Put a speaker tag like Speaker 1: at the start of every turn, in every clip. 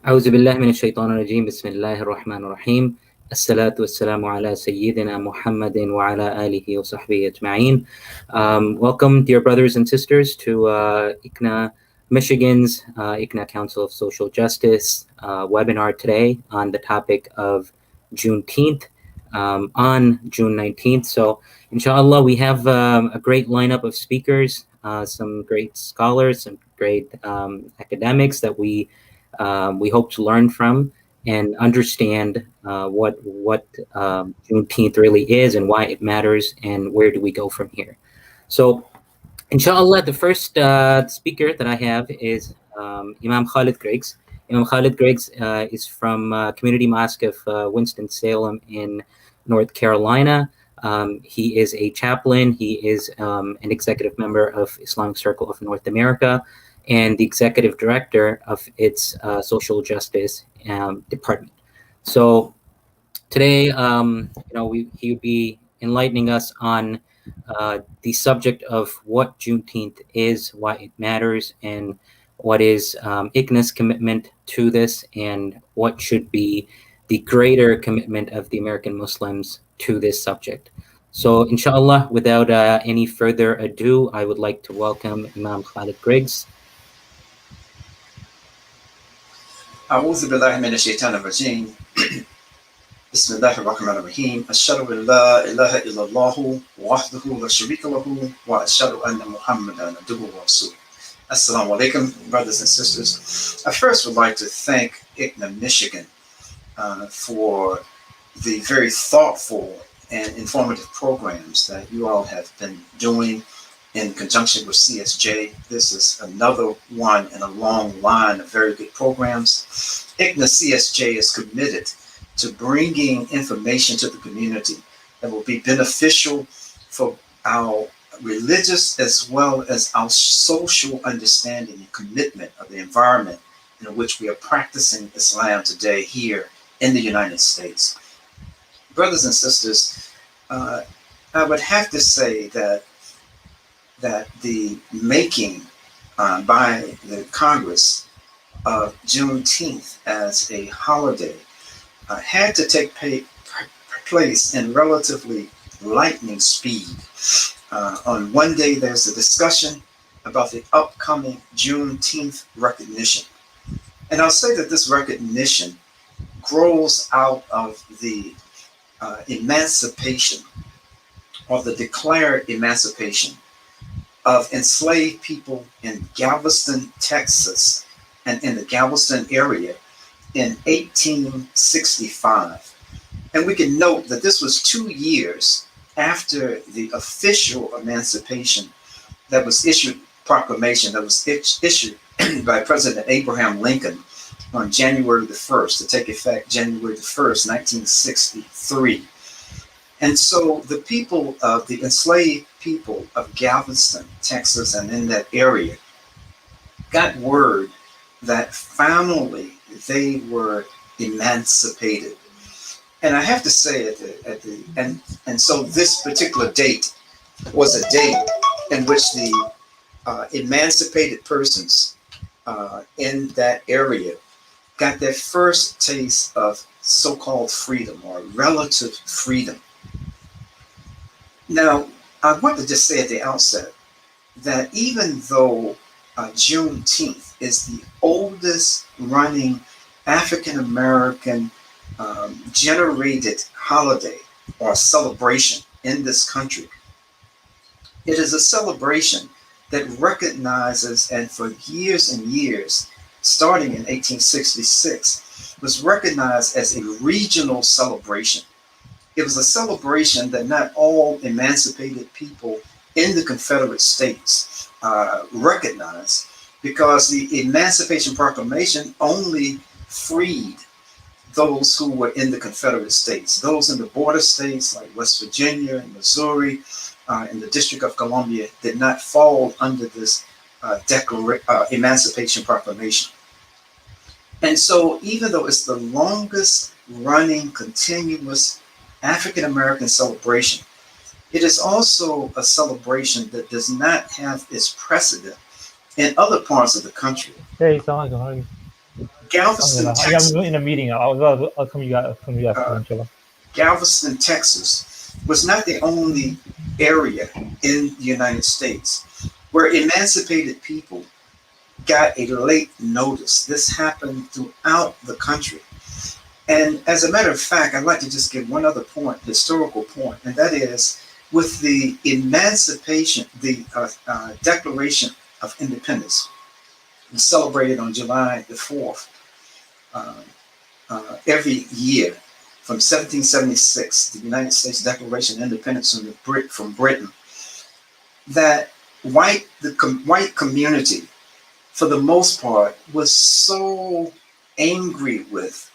Speaker 1: أعوذ بالله من الشيطان الرجيم بسم الله الرحمن الرحيم الصلاة والسلام على سيدنا محمد وعلى آله وصحبه أجمعين. Welcome, dear brothers and sisters, to ICNA Michigan's ICNA Council of Social Justice webinar today on the topic of Juneteenth on June 19th. So, inshallah, we have a great lineup of speakers, some great scholars, some great academics that we hope to learn from and understand what Juneteenth really is and why it matters and where do we go from here. So, inshallah, the first speaker that I have is Imam Khalid Griggs. Imam Khalid Griggs is from Community Mosque of Winston-Salem in North Carolina. He is a chaplain. He is an executive member of Islamic Circle of North America and the executive director of its social justice department. So today, he would be enlightening us on the subject of what Juneteenth is, why it matters, and what is ICNA's commitment to this, and what should be the greater commitment of the American Muslims to this subject. So, inshallah, without any further ado, I would like to welcome Imam Khalid Griggs.
Speaker 2: أعوذ بالله من الشيطان الرجيم بسم الله الرحمن الرحيم أشهد أن لا إله إلا الله وحده لا شريك له وأشهد أن محمدا عبده ورسوله. Assalamu alaikum, brothers and sisters. I first would like to thank ICNA Michigan for the very thoughtful and informative programs that you all have been doing in conjunction with CSJ. This is another one in a long line of very good programs. ICNA CSJ is committed to bringing information to the community that will be beneficial for our religious as well as our social understanding and commitment of the environment in which we are practicing Islam today here in the United States. Brothers and sisters, I would have to say that the making by the Congress of Juneteenth as a holiday had to take place in relatively lightning speed. On one day, there's a discussion about the upcoming Juneteenth recognition. And I'll say that this recognition grows out of the emancipation, or the declared emancipation of enslaved people in Galveston, Texas, and in the Galveston area in 1865. And we can note that this was 2 years after the official emancipation that was issued, proclamation that was issued by President Abraham Lincoln on January the 1st, to take effect January the 1st, 1963. And so the people of the enslaved people of Galveston, Texas, and in that area got word that finally they were emancipated. And I have to say and so this particular date was a date in which the emancipated persons in that area got their first taste of so-called freedom or relative freedom. Now, I want to just say at the outset that even though Juneteenth is the oldest running African-American generated holiday or celebration in this country, it is a celebration that recognizes, and for years and years, starting in 1866, was recognized as a regional celebration. It was a celebration that not all emancipated people in the Confederate States recognized, because the Emancipation Proclamation only freed those who were in the Confederate States. Those in the border states like West Virginia and Missouri and the District of Columbia did not fall under this Emancipation Proclamation. And so even though it's the longest running continuous African-American celebration, it is also a celebration that does not have its precedent in other parts of the country.
Speaker 3: Hey, Assalamualaikum. How are you?
Speaker 2: Galveston,
Speaker 3: I got
Speaker 2: Texas.
Speaker 3: in a meeting. I'll come you guys. Inshallah.
Speaker 2: Galveston, Texas, was not the only area in the United States where emancipated people got a late notice. This happened throughout the country. And as a matter of fact, I'd like to just give one other point, historical point, and that is with the emancipation, the Declaration of Independence, celebrated on July the 4th, every year from 1776, the United States Declaration of Independence from Britain, that the white community, for the most part, was so angry with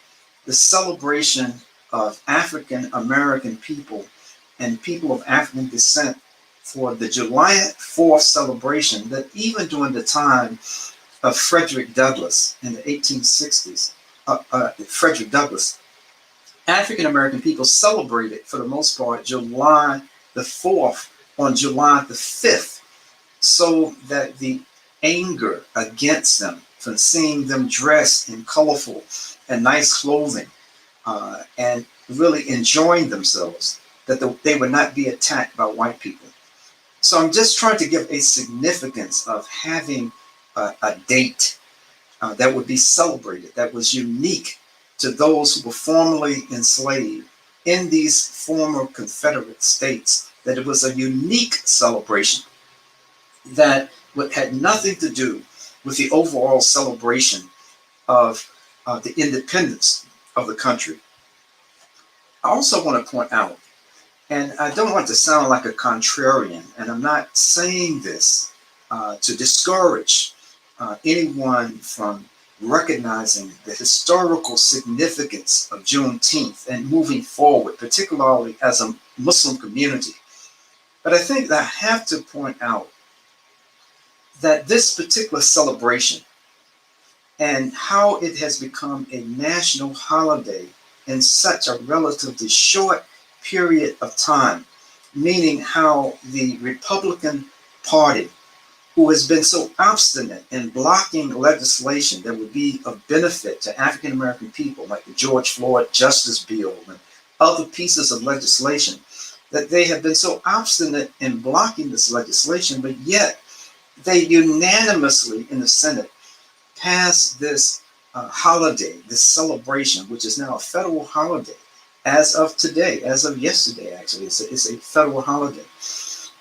Speaker 2: the celebration of African American people and people of African descent for the July 4th celebration that even during the time of Frederick Douglass in the 1860s, Frederick Douglass, African American people celebrated for the most part July the 4th on July the 5th, so that the anger against them from seeing them dressed in colorful and nice clothing and really enjoying themselves, that they would not be attacked by white people. So I'm just trying to give a significance of having a date that would be celebrated, that was unique to those who were formerly enslaved in these former Confederate states, that it was a unique celebration that had nothing to do with the overall celebration of the independence of the country. I also want to point out, and I don't want to sound like a contrarian, and I'm not saying this to discourage anyone from recognizing the historical significance of Juneteenth and moving forward, particularly as a Muslim community. But I think that I have to point out that this particular celebration and how it has become a national holiday in such a relatively short period of time, meaning how the Republican Party, who has been so obstinate in blocking legislation that would be of benefit to African American people, like the George Floyd Justice Bill and other pieces of legislation, that they have been so obstinate in blocking this legislation, but yet they unanimously in the Senate passed this holiday, this celebration, which is now a federal holiday as of today, as of yesterday, actually. It's a federal holiday.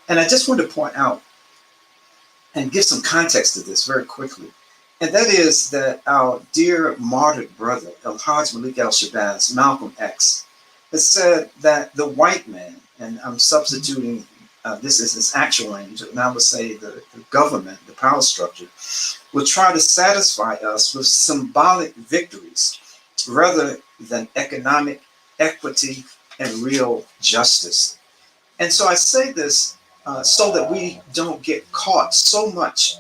Speaker 2: And I just want to point out and give some context to this very quickly. And that is that our dear martyred brother, El-Hajj Malik al-Shabazz, Malcolm X, has said that the white man, and I'm substituting this is his actual language, and I would say the government, the power structure, will try to satisfy us with symbolic victories rather than economic equity and real justice. And so I say this so that we don't get caught so much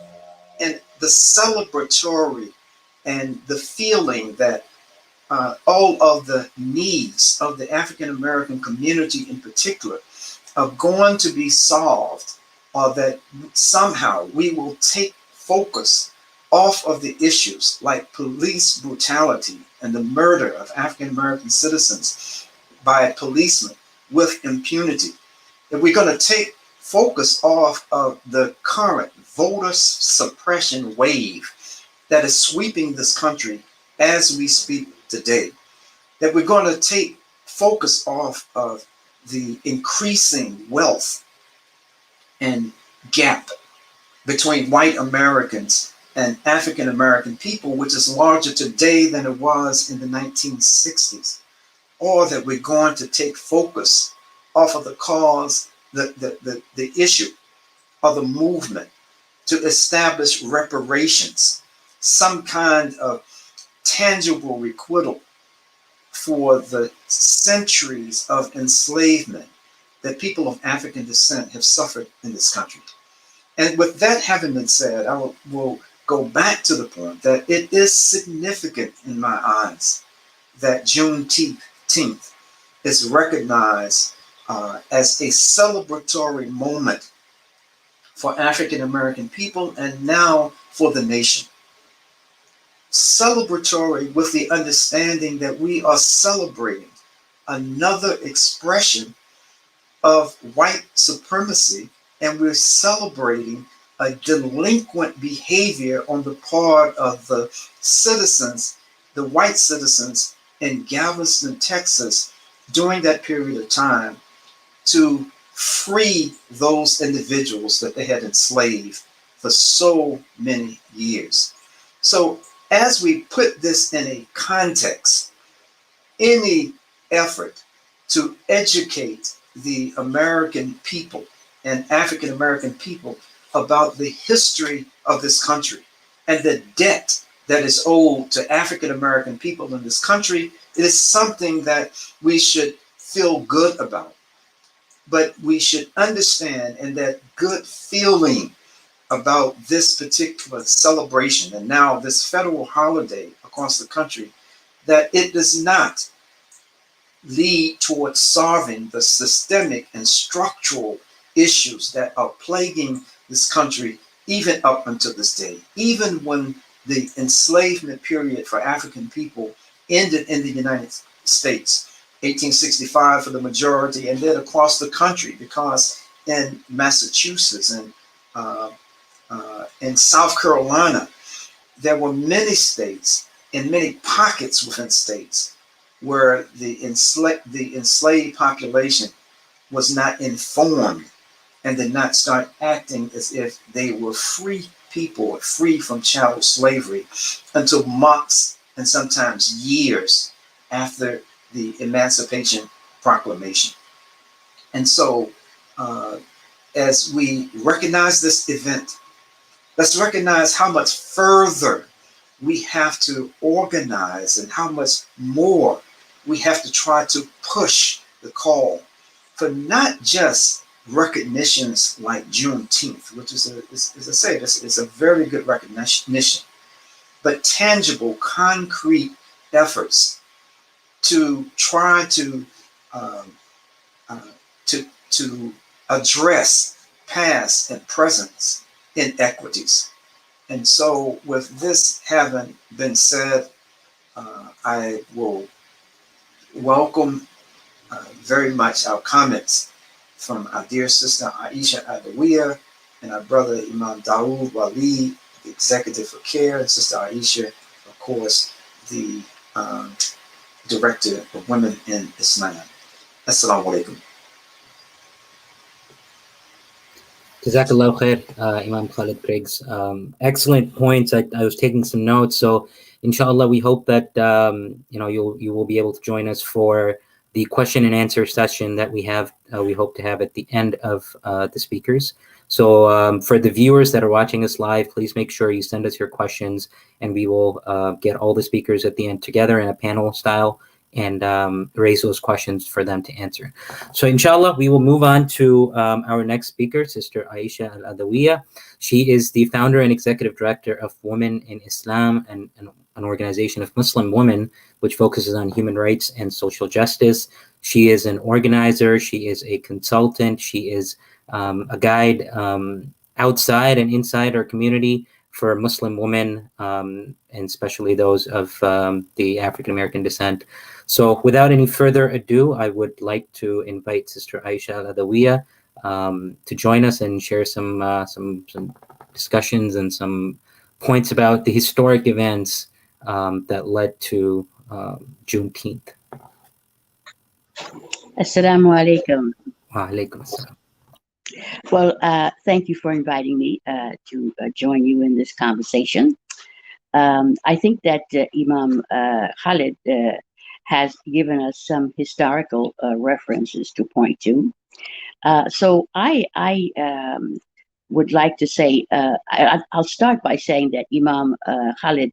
Speaker 2: in the celebratory and the feeling that all of the needs of the African American community in particular are going to be solved, or that somehow we will take focus off of the issues like police brutality and the murder of African American citizens by a policeman with impunity. If we're going to take focus off of the current voter suppression wave that is sweeping this country as we speak today, that we're going to take focus off of the increasing wealth and gap between white Americans and African American people, which is larger today than it was in the 1960s, or that we're going to take focus off of the cause, the issue of the movement to establish reparations, some kind of tangible requital for the centuries of enslavement that people of African descent have suffered in this country. And with that having been said, I will go back to the point that it is significant in my eyes that Juneteenth is recognized as a celebratory moment for African American people and now for the nation. celebratory with the understanding that we are celebrating another expression of white supremacy, and we're celebrating a delinquent behavior on the part of the citizens, the white citizens in Galveston, Texas, during that period of time to free those individuals that they had enslaved for so many years. So, as we put this in a context, any effort to educate the American people and African American people about the history of this country and the debt that is owed to African American people in this country, it is something that we should feel good about. But we should understand, and that good feeling about this particular celebration and now this federal holiday across the country, that it does not lead towards solving the systemic and structural issues that are plaguing this country even up until this day. Even when the enslavement period for African people ended in the United States, 1865 for the majority, and then across the country, because in Massachusetts and in South Carolina, there were many states and many pockets within states where the enslaved population was not informed and did not start acting as if they were free people, free from chattel slavery, until months and sometimes years after the Emancipation Proclamation. And so, as we recognize this event, let's recognize how much further we have to organize and how much more we have to try to push the call for not just recognitions like Juneteenth, which is, as I say, it's a very good recognition, but tangible, concrete efforts to try to address past and present inequities. And so, with this having been said, I will welcome very much our comments from our dear sister Aisha Adawiya and our brother Imam Dawood Wali, the executive for CARE, and sister Aisha, of course, the director of Women in Islam. Assalamu alaikum.
Speaker 1: Jazakallah khair, Imam Khalid Briggs. Excellent points. I was taking some notes. So, inshallah, we hope that you will be able to join us for the question and answer session that we have. We hope to have at the end of the speakers. So, for the viewers that are watching us live, please make sure you send us your questions, and we will get all the speakers at the end together in a panel style and raise those questions for them to answer. So inshallah, we will move on to our next speaker, Sister Aisha Al-Adawiya. She is the founder and executive director of Women in Islam, and an organization of Muslim women which focuses on human rights and social justice. She is an organizer, she is a consultant, she is a guide outside and inside our community for Muslim women, and especially those of the African American descent. So without any further ado, I would like to invite Sister Aisha Al-Adawiya to join us and share some discussions and some points about the historic events that led to Juneteenth.
Speaker 4: Assalamu alaikum.
Speaker 1: Wa alaikum assalam.
Speaker 4: Well, thank you for inviting me to join you in this conversation. I think that Imam Khalid has given us some historical references to point to. So I would like to say, I'll start by saying that Imam Khalid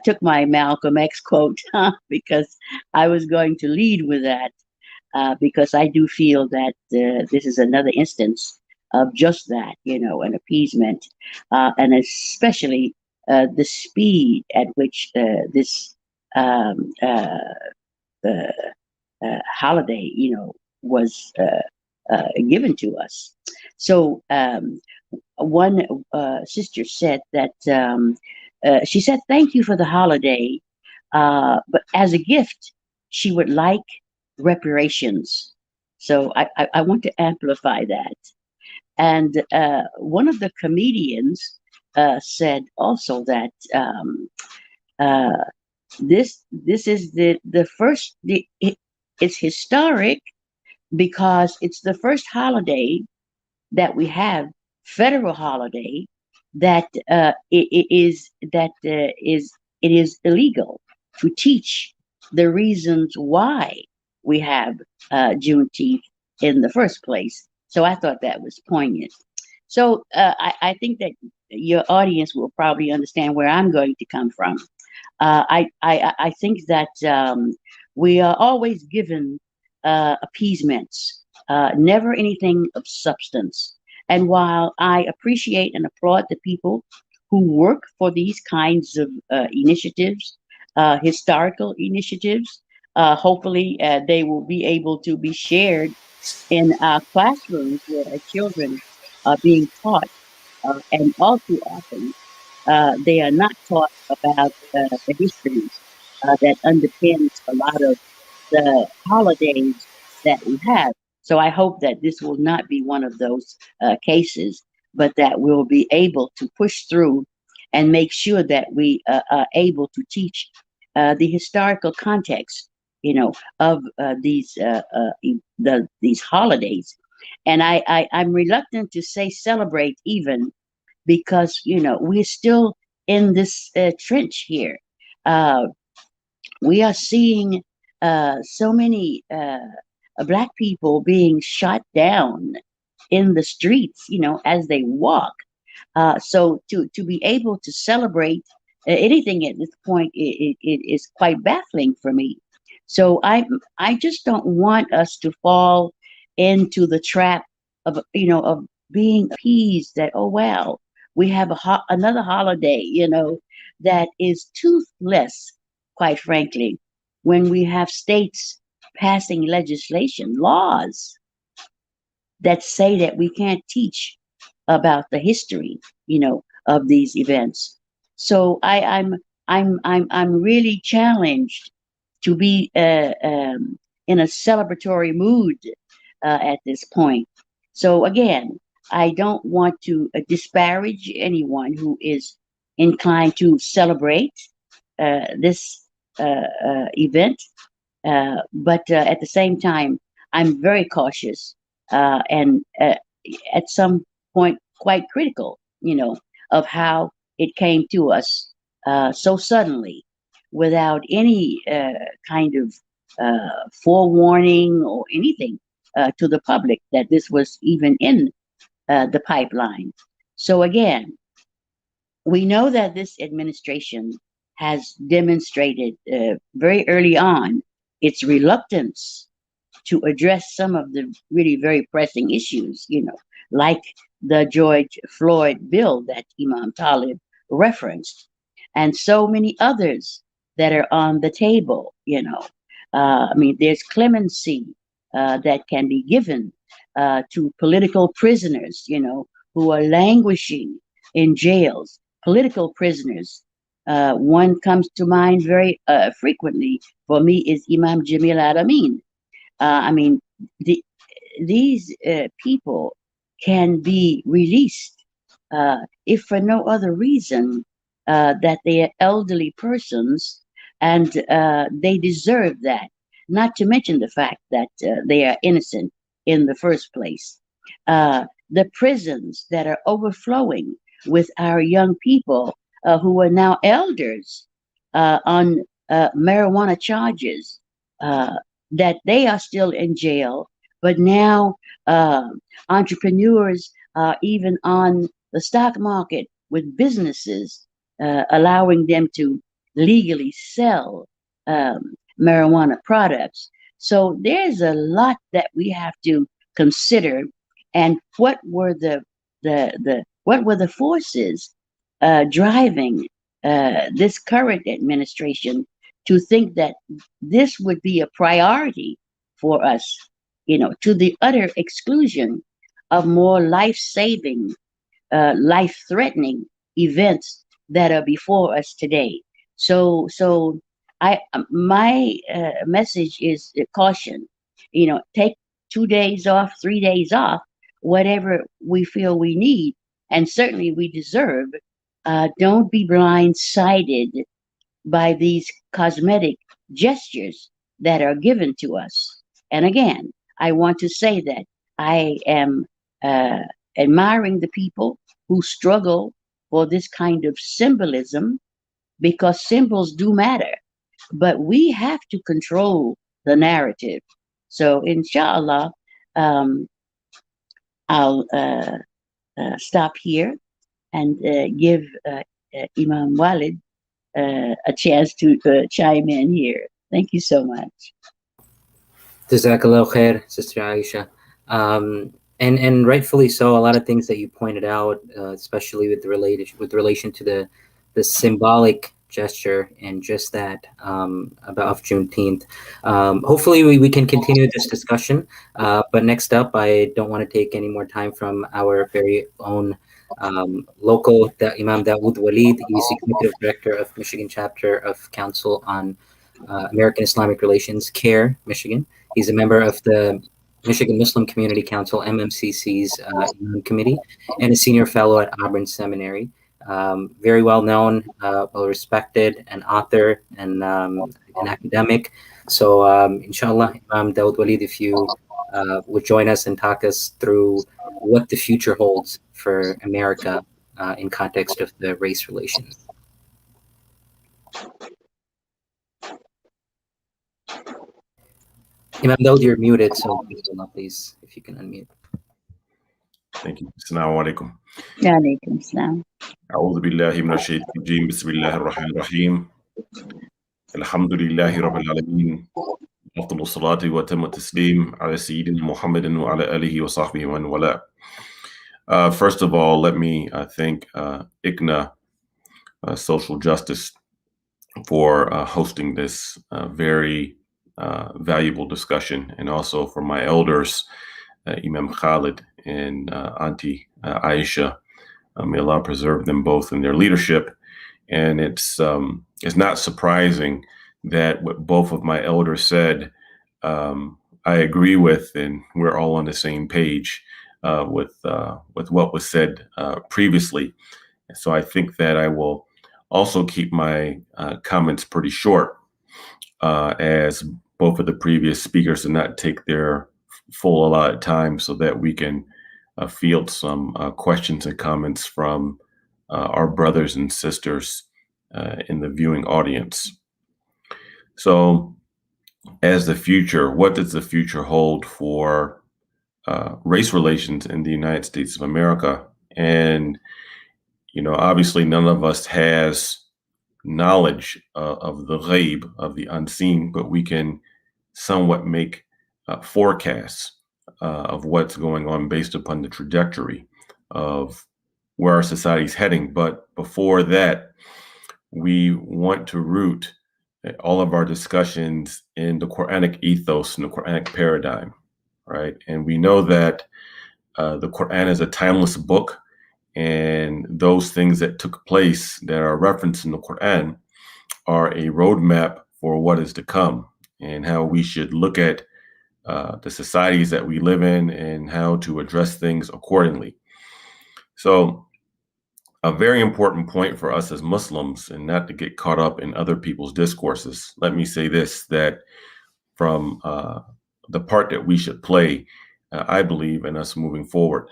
Speaker 4: took my Malcolm X quote because I was going to lead with that. Because I do feel that this is another instance of just that, an appeasement, and especially the speed at which this holiday, was given to us. So one sister said that she said, "Thank you for the holiday, but as a gift, she would like reparations." So I want to amplify that. And one of the comedians said also that uh, this is the first it's historic because it's the first holiday that we have, federal holiday, that it is illegal to teach the reasons why we have Juneteenth in the first place. So I thought that was poignant. So I think that your audience will probably understand where I'm going to come from. I think that we are always given appeasements, never anything of substance. And while I appreciate and applaud the people who work for these kinds of initiatives, historical initiatives, hopefully they will be able to be shared in our classrooms where our children are being taught. And all too often, they are not taught about the history that underpins a lot of the holidays that we have. So I hope that this will not be one of those cases, but that we'll be able to push through and make sure that we are able to teach the historical context, of these holidays. And I'm reluctant to say celebrate even because we're still in this trench here. Uh, we are seeing so many black people being shot down in the streets, as they walk. So to be able to celebrate anything at this point, it is quite baffling for me. So I just don't want us to fall into the trap of being appeased that, oh wow, we have another holiday that is toothless, quite frankly, when we have states passing legislation laws that say that we can't teach about the history, of these events. So I'm really challenged to be in a celebratory mood at this point. So again, I don't want to disparage anyone who is inclined to celebrate this event, but at the same time, I'm very cautious and at some point quite critical, of how it came to us so suddenly without any kind of forewarning or anything to the public that this was even in the pipeline. So again, we know that this administration has demonstrated very early on its reluctance to address some of the really very pressing issues, like the George Floyd bill that Imam Talib referenced, and so many others that are on the table, I mean, there's clemency that can be given to political prisoners, who are languishing in jails, political prisoners. One comes to mind very frequently for me is Imam Jamil Amin. I mean, the, these people can be released if for no other reason that they are elderly persons and they deserve that. Not to mention the fact that they are innocent in the first place. The prisons that are overflowing with our young people who are now elders on marijuana charges. That they are still in jail, but now entrepreneurs are even on the stock market with businesses allowing them to legally sell marijuana products. So there's a lot that we have to consider, and what were the forces driving this current administration to think that this would be a priority for us, to the utter exclusion of more life-saving, life-threatening events that are before us today. So my message is caution. Take 2 days off, 3 days off, whatever we feel we need, and certainly we deserve. Don't be blindsided by these cosmetic gestures that are given to us. And again, I want to say that I am uh, admiring the people who struggle for this kind of symbolism, because symbols do matter, but we have to control the narrative. So, inshallah, um, I'll stop here and give Imam Walid a chance to chime in here. Thank you so much.
Speaker 1: Jazakallah khair, Sister Aisha. And rightfully so. A lot of things that you pointed out, especially with relation to the symbolic gesture and just that about Juneteenth. Hopefully we can continue this discussion. But next up, I don't want to take any more time from our very own local Imam Dawood Walid. He's Executive Director of Michigan Chapter of Council on American Islamic Relations, CARE, Michigan. He's a member of the Michigan Muslim Community Council, MMCC's Imam Committee, and a senior fellow at Auburn Seminary. Very well known, well respected, an author and an academic. So, inshallah, Imam Dawood Walid, if you would join us and talk us through what the future holds for America in context of the race relations. Imam Dawood, you're muted, so please, if you can unmute.
Speaker 5: Thank you. Assalamu alaikum.
Speaker 4: Alaikum salam.
Speaker 5: أعوذ بالله من الشيطان الرجيم بسم الله الرحمن الرحيم الحمد لله رب العالمين أفضل الصلاة وتم التسليم على سيدنا محمد وعلى آله وصحبه ومن والاه. First of all, let me thank ICNA Social Justice for hosting this very valuable discussion, and also for my elders, Imam Khalid and Auntie Aisha. May Allah preserve them both in their leadership. And it's not surprising that what both of my elders said, I agree with, and we're all on the same page with what was said previously. So I think that I will also keep my comments pretty short, as both of the previous speakers did not take their full allotted time, so that we can field some questions and comments from our brothers and sisters in the viewing audience. So, as the future, what does the future hold for race relations in the United States of America? And, obviously none of us has knowledge of the ghaib, of the unseen, but we can somewhat make forecasts of what's going on based upon the trajectory of where our society is heading. But before that, we want to root all of our discussions in the Quranic ethos and the Quranic paradigm, right? And we know that the Qur'an is a timeless book, and those things that took place that are referenced in the Qur'an are a roadmap for what is to come, and how we should look at the societies that we live in and how to address things accordingly. So a very important point for us as Muslims, and not to get caught up in other people's discourses, let me say this, that from the part that we should play, I believe, in us moving forward.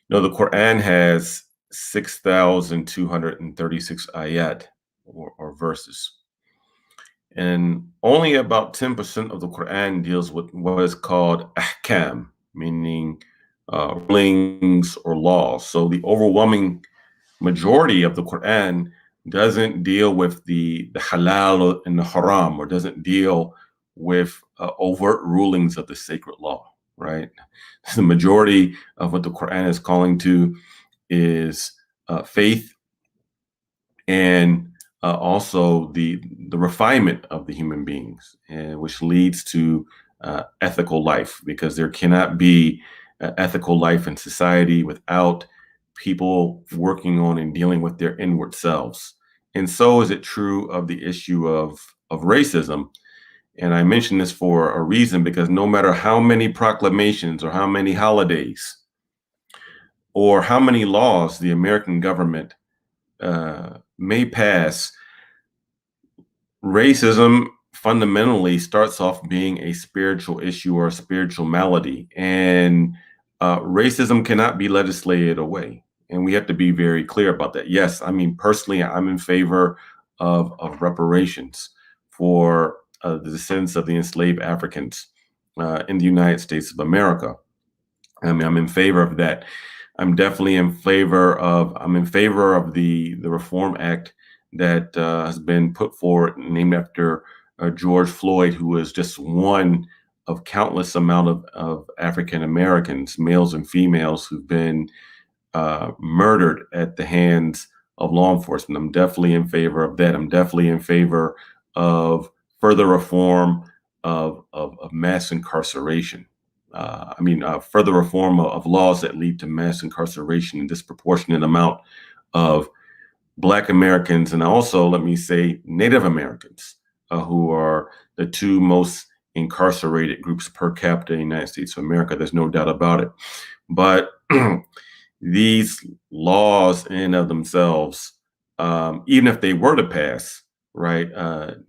Speaker 5: The Qur'an has 6,236 ayat or verses. And only about 10% of the Qur'an deals with what is called ahkam, meaning rulings or laws. So the overwhelming majority of the Qur'an doesn't deal with the halal and the haram, or doesn't deal with overt rulings of the sacred law, right? The majority of what the Qur'an is calling to is faith, and also the refinement of the human beings, which leads to ethical life, because there cannot be ethical life in society without people working on and dealing with their inward selves. And so is it true of the issue of racism. And I mention this for a reason, because no matter how many proclamations or how many holidays or how many laws the American government may pass, racism fundamentally starts off being a spiritual issue or a spiritual malady. And racism cannot be legislated away. And we have to be very clear about that. Yes, I mean, personally, I'm in favor of reparations for the descendants of the enslaved Africans in the United States of America. I mean, I'm in favor of that. I'm definitely in favor of the Reform Act that has been put forward, named after George Floyd, who was just one of countless amount of African Americans, males and females, who've been murdered at the hands of law enforcement. I'm definitely in favor of that. I'm definitely in favor of further reform of mass incarceration. Further reform of laws that lead to mass incarceration and disproportionate amount of Black Americans, and also, let me say, Native Americans, who are the two most incarcerated groups per capita in the United States of America. There's no doubt about it. But these laws in and of themselves, even if they were to pass, right,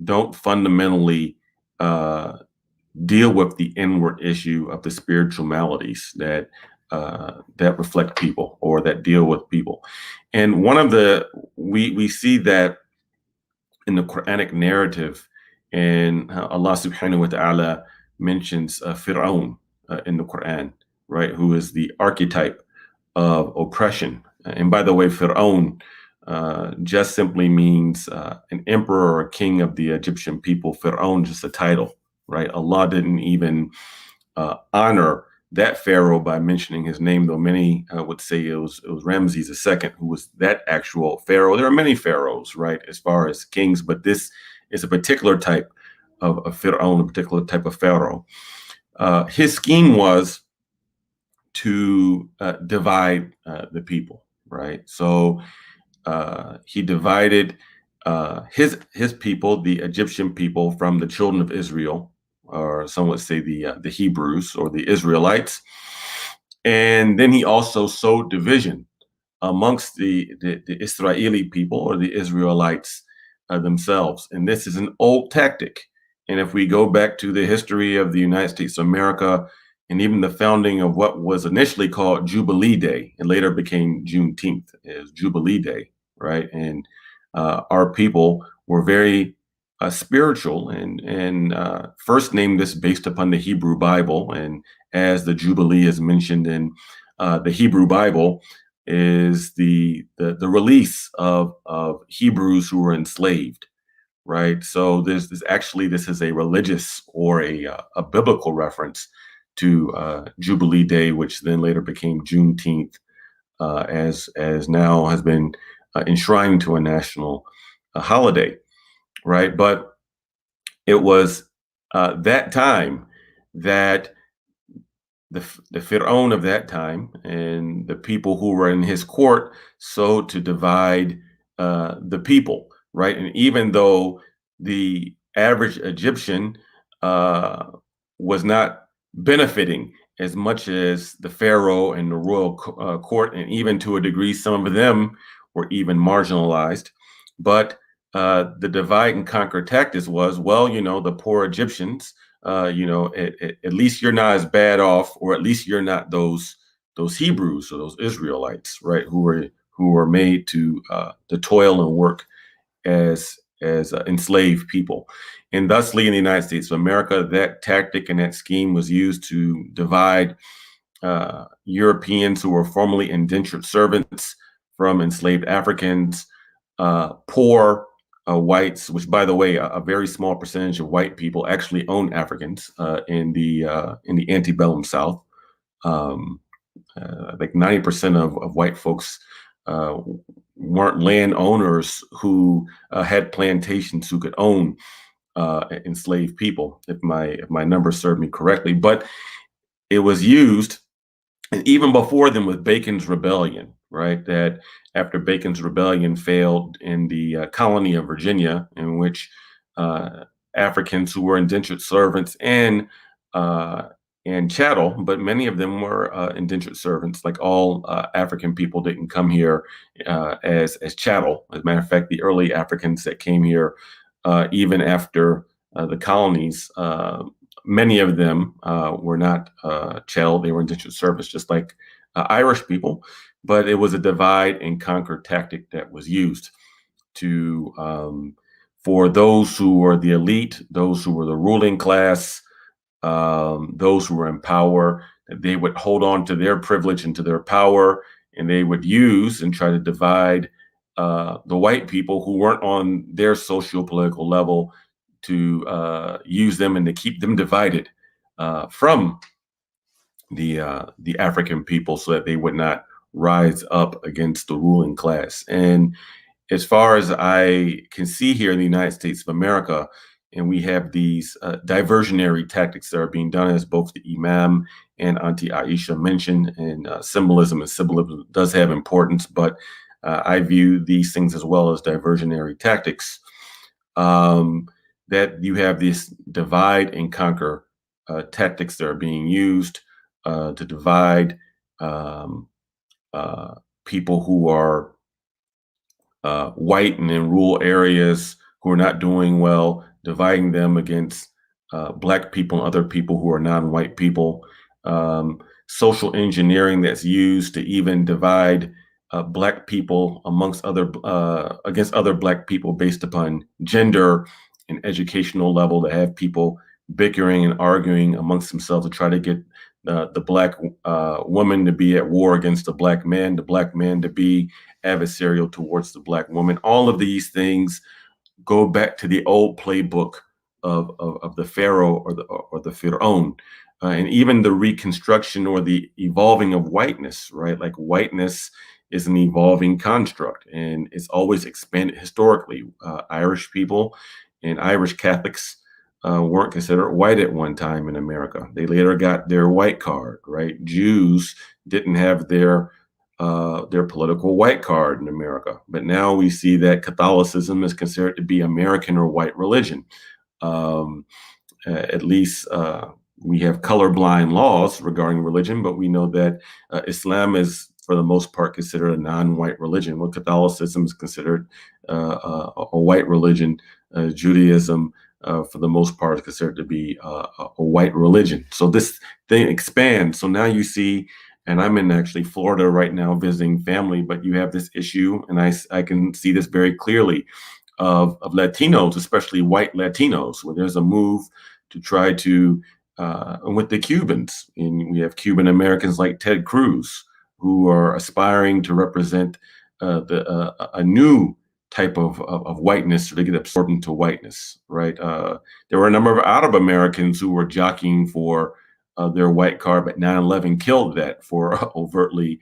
Speaker 5: don't fundamentally deal with the inward issue of the spiritual maladies that reflect people or that deal with people. And one of we see that in the Quranic narrative, and Allah subhanahu wa ta'ala mentions Fir'aun in the Quran, right, who is the archetype of oppression. And by the way, Fir'aun just simply means an emperor or a king of the Egyptian people. Fir'aun, just a title, right? Allah didn't even honor that pharaoh by mentioning his name, though many would say it was Ramses II who was that actual pharaoh. There are many pharaohs, right, as far as kings, but this is a particular type of Fir'aun, a particular type of pharaoh. His scheme was to divide the people, right? So he divided his people, the Egyptian people, from the children of Israel, or some would say the Hebrews or the Israelites. And then he also sowed division amongst the Israeli people or the Israelites themselves. And this is an old tactic. And if we go back to the history of the United States of America, and even the founding of what was initially called Jubilee Day and later became Juneteenth, is Jubilee Day, right? And our people were very spiritual and first named this based upon the Hebrew Bible. And as the Jubilee is mentioned in the Hebrew Bible, is the release of Hebrews who were enslaved, right? So this is a religious or a biblical reference to Jubilee Day, which then later became Juneteenth, as now has been enshrined into a national holiday, right? But it was that time that the Fir'aun of that time and the people who were in his court sought to divide the people, right? And even though the average Egyptian was not benefiting as much as the pharaoh and the royal court, and even to a degree, some of them were even marginalized. But the divide and conquer tactics was, well, the poor Egyptians, at least you're not as bad off, or at least you're not those Hebrews or those Israelites, right, who were made to toil and work as enslaved people. And thusly, in the United States of America, that tactic and that scheme was used to divide Europeans who were formerly indentured servants from enslaved Africans, poor whites, which, by the way, a very small percentage of white people actually own Africans in the antebellum South. Like 90% of white folks weren't landowners who had plantations who could own enslaved people, if my numbers serve me correctly. But it was used and even before them with Bacon's Rebellion, right? That after Bacon's Rebellion failed in the colony of Virginia, in which Africans who were indentured servants and chattel, but many of them were indentured servants. Like all African people didn't come here as chattel. As a matter of fact, the early Africans that came here, even after the colonies, many of them were not chattel; they were indentured servants, just like Irish people. But it was a divide and conquer tactic that was used to for those who were the elite, those who were the ruling class, those who were in power. They would hold on to their privilege and to their power, and they would use and try to divide the white people who weren't on their socio-political level, to use them and to keep them divided from the African people, so that they would not rise up against the ruling class. And as far as I can see here in the United States of America, and we have these diversionary tactics that are being done, as both the Imam and Auntie Aisha mentioned, and symbolism does have importance, but I view these things as well as diversionary tactics. That you have this divide and conquer tactics that are being used to divide people who are white and in rural areas who are not doing well, dividing them against Black people and other people who are non-white people. Social engineering that's used to even divide Black people amongst against other Black people based upon gender and educational level, to have people bickering and arguing amongst themselves to try to get the Black woman to be at war against the Black man to be adversarial towards the Black woman. All of these things go back to the old playbook of the Pharaoh or the Fir'aun, and even the reconstruction or the evolving of whiteness, right? Like, whiteness is an evolving construct, and it's always expanded historically. Irish people and Irish Catholics weren't considered white at one time in America. They later got their white card, right? Jews didn't have their political white card in America, but now we see that Catholicism is considered to be American or white religion. At least we have colorblind laws regarding religion, but we know that Islam is, for the most part, considered a non-white religion. Well, Catholicism is considered a white religion. Judaism, for the most part, is considered to be a white religion. So this thing expands. So now you see, and I'm in actually Florida right now visiting family, but you have this issue, and I can see this very clearly, of Latinos, especially white Latinos, where there's a move to try to, with the Cubans, and we have Cuban Americans like Ted Cruz, who are aspiring to represent a new type of whiteness, so they get absorbed into whiteness, right? There were a number of Arab Americans who were jockeying for their white card, but 9/11 killed that for overtly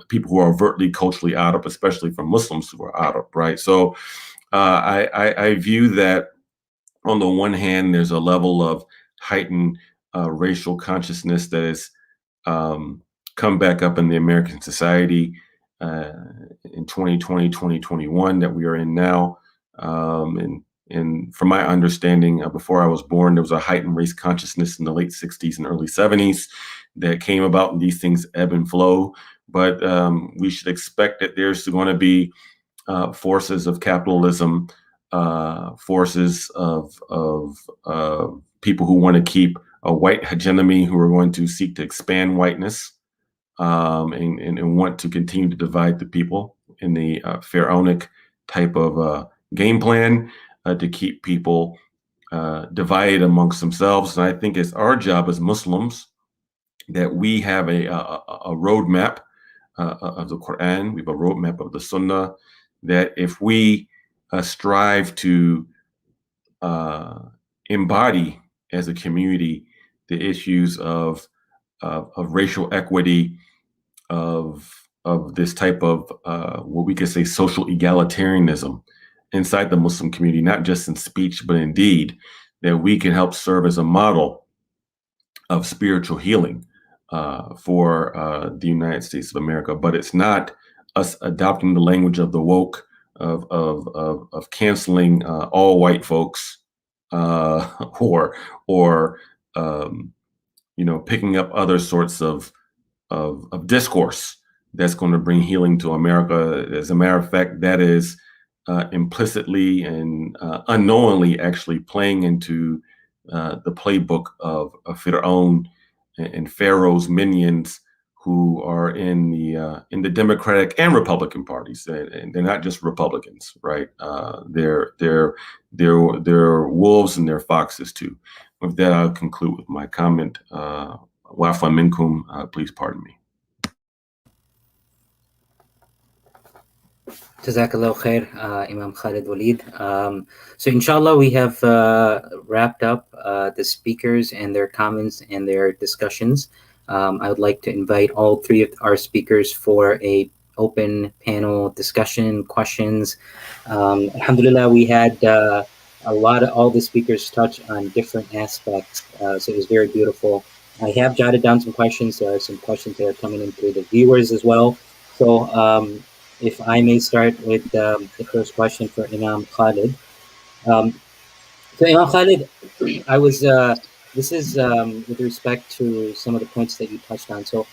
Speaker 5: people who are overtly culturally Arab, especially for Muslims who are Arab, right? So I view that on the one hand, there's a level of heightened racial consciousness that has come back up in the American society in 2020, 2021 that we are in now. And from my understanding, before I was born, there was a heightened race consciousness in the late 60s and early 70s that came about, and these things ebb and flow. But we should expect that there's going to be forces of capitalism, forces of people who want to keep a white hegemony, who are going to seek to expand whiteness, and want to continue to divide the people in the pharaonic type of game plan to keep people divided amongst themselves. And I think it's our job as Muslims that we have a roadmap of the Qur'an, we have a roadmap of the Sunnah, that if we strive to embody as a community the issues of racial equity, of this type of what we could say social egalitarianism inside the Muslim community, not just in speech, but in deed, that we can help serve as a model of spiritual healing for the United States of America, but it's not us adopting the language of the woke of canceling all white folks or picking up other sorts of discourse that's going to bring healing to America. As a matter of fact, that is implicitly and unknowingly actually playing into the playbook of Fir'aun and Pharaoh's minions, who are in the Democratic and Republican parties, and they're not just Republicans, right? They're wolves and they're foxes too. With that, I'll conclude with my comment. Wa'fa minkum, please pardon me.
Speaker 1: Jazakallah khair, Imam Khalid Walid. So inshallah, we have wrapped up the speakers and their comments and their discussions. I would like to invite all three of our speakers for a open panel discussion, questions. Alhamdulillah, we had all the speakers touch on different aspects, so it was very beautiful. I have jotted down some questions. There are some questions that are coming in through the viewers as well. So if I may start with the first question for Imam Khalid. So Imam Khalid, I was, this is with respect to some of the points that you touched on. So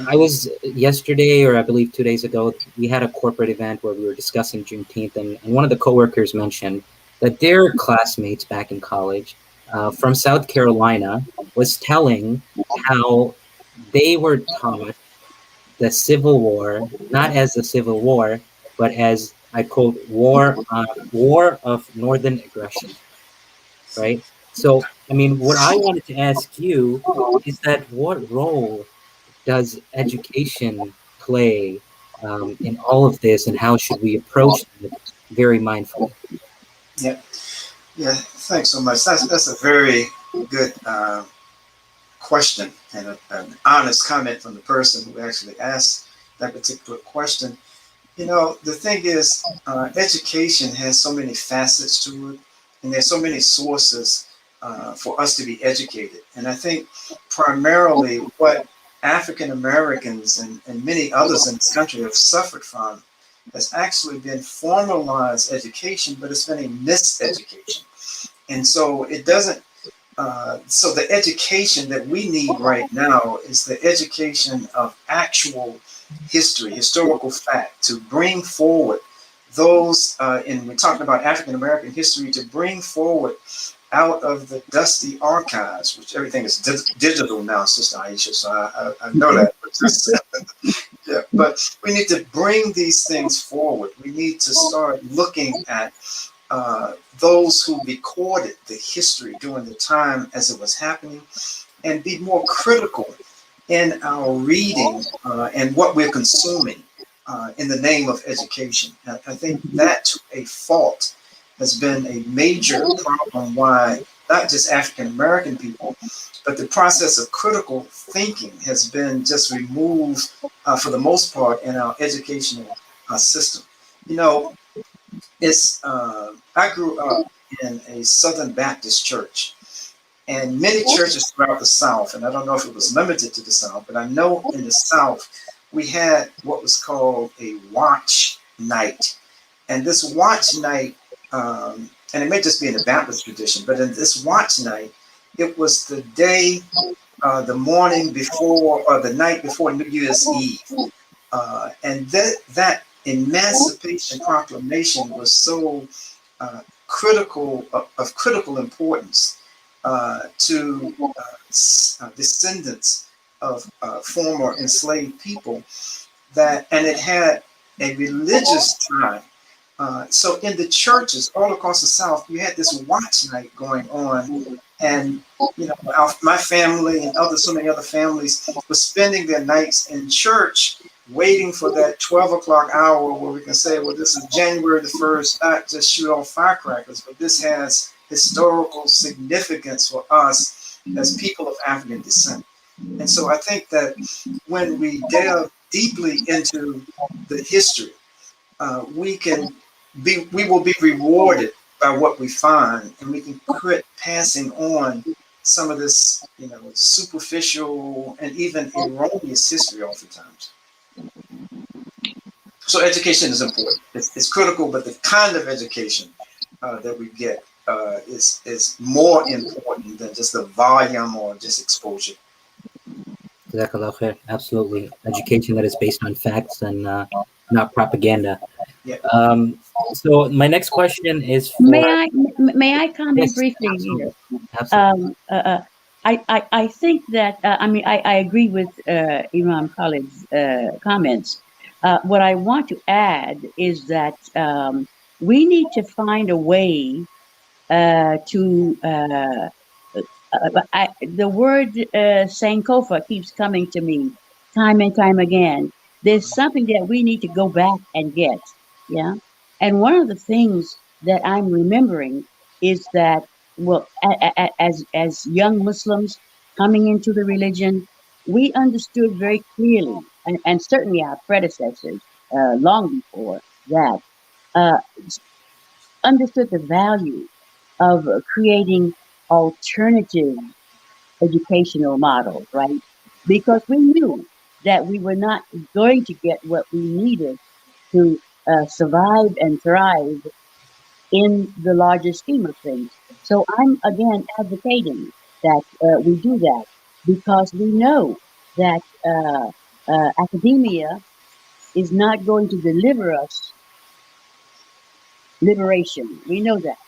Speaker 1: I was yesterday, or I believe 2 days ago, we had a corporate event where we were discussing Juneteenth, and one of the coworkers mentioned that their classmates back in college from South Carolina was telling how they were taught the Civil War, not as the Civil War, but as, I quote, war of northern aggression, right? So, I mean, what I wanted to ask you is that what role does education play in all of this, and how should we approach it very mindfully?
Speaker 2: Yeah, thanks so much. That's a very good question and an honest comment from the person who actually asked that particular question. You know, the thing is, education has so many facets to it, and there's so many sources for us to be educated. And I think primarily what African Americans and many others in this country have suffered from has actually been formalized education, but it's been a miseducation. And so it doesn't, so the education that we need right now is the education of actual history, historical fact, to bring forward those, and we're talking about African American history, to bring forward out of the dusty archives, which everything is digital now, Sister Aisha, so I know that. Yeah, but we need to bring these things forward. We need to start looking at those who recorded the history during the time as it was happening, and be more critical in our reading and what we're consuming in the name of education. I think that, to a fault, has been a major problem why not just African American people, but the process of critical thinking has been just removed for the most part in our educational system. You know, it's I grew up in a Southern Baptist church, and many churches throughout the South, and I don't know if it was limited to the South, but I know in the South we had what was called a watch night. And this watch night, and it may just be in the Baptist tradition, but in this watch night, it was the day, the morning before, or the night before New Year's Eve. And that Emancipation Proclamation was so of critical importance to descendants of former enslaved people, and it had a religious tie. So in the churches all across the South, you had this watch night going on, and you know, my family and so many other families were spending their nights in church, waiting for that 12 o'clock hour where we can say, well, this is January the 1st, not just shoot off firecrackers, but this has historical significance for us as people of African descent. And so I think that when we delve deeply into the history, we will be rewarded by what we find, and we can quit passing on some of this, superficial and even erroneous history oftentimes. So education is important. It's critical, but the kind of education that we get is more important than just the volume or just exposure.
Speaker 1: Absolutely. Education that is based on facts and not propaganda.
Speaker 2: Yeah.
Speaker 1: So my next question is for...
Speaker 4: May I comment
Speaker 1: Yes,
Speaker 4: briefly
Speaker 1: absolutely.
Speaker 4: here?
Speaker 1: Absolutely.
Speaker 4: I think that I agree with Imam Khalid's comments. What I want to add is that we need to find a way to the word Sankofa keeps coming to me time and time again. There's something that we need to go back and get. Yeah. And one of the things that I'm remembering is that, well, as young Muslims coming into the religion, we understood very clearly, and certainly our predecessors, long before that, uh, understood the value of creating alternative educational models, right? Because we knew that we were not going to get what we needed to survive and thrive in the larger scheme of things. So I'm again advocating that we do that because we know that academia is not going to deliver us liberation. We know that.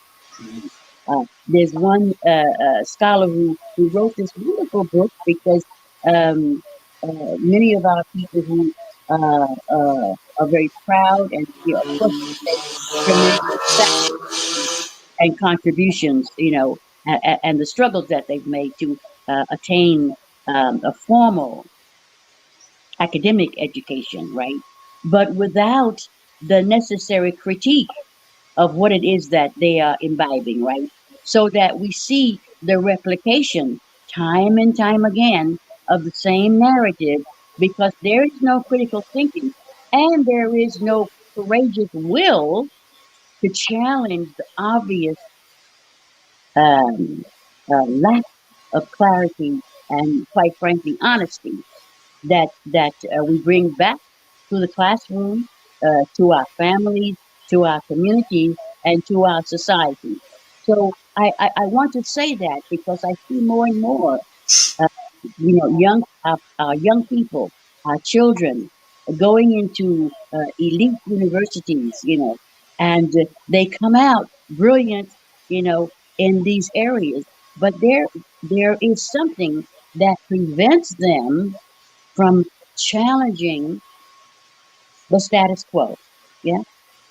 Speaker 4: There's one scholar who wrote this wonderful book because many of our people who are very proud and, of course, make tremendous sacrifices and contributions, and the struggles that they've made to attain a formal academic education, right? But without the necessary critique of what it is that they are imbibing, right? So that we see the replication time and time again of the same narrative because there is no critical thinking and there is no courageous will to challenge the obvious um, lack of clarity and, quite frankly, honesty that we bring back to the classroom, to our families, to our communities, and to our society. So I want to say that because I see more and more, our young people, our children, going into elite universities, and they come out brilliant, in these areas. But there is something that prevents them from challenging the status quo. Yeah.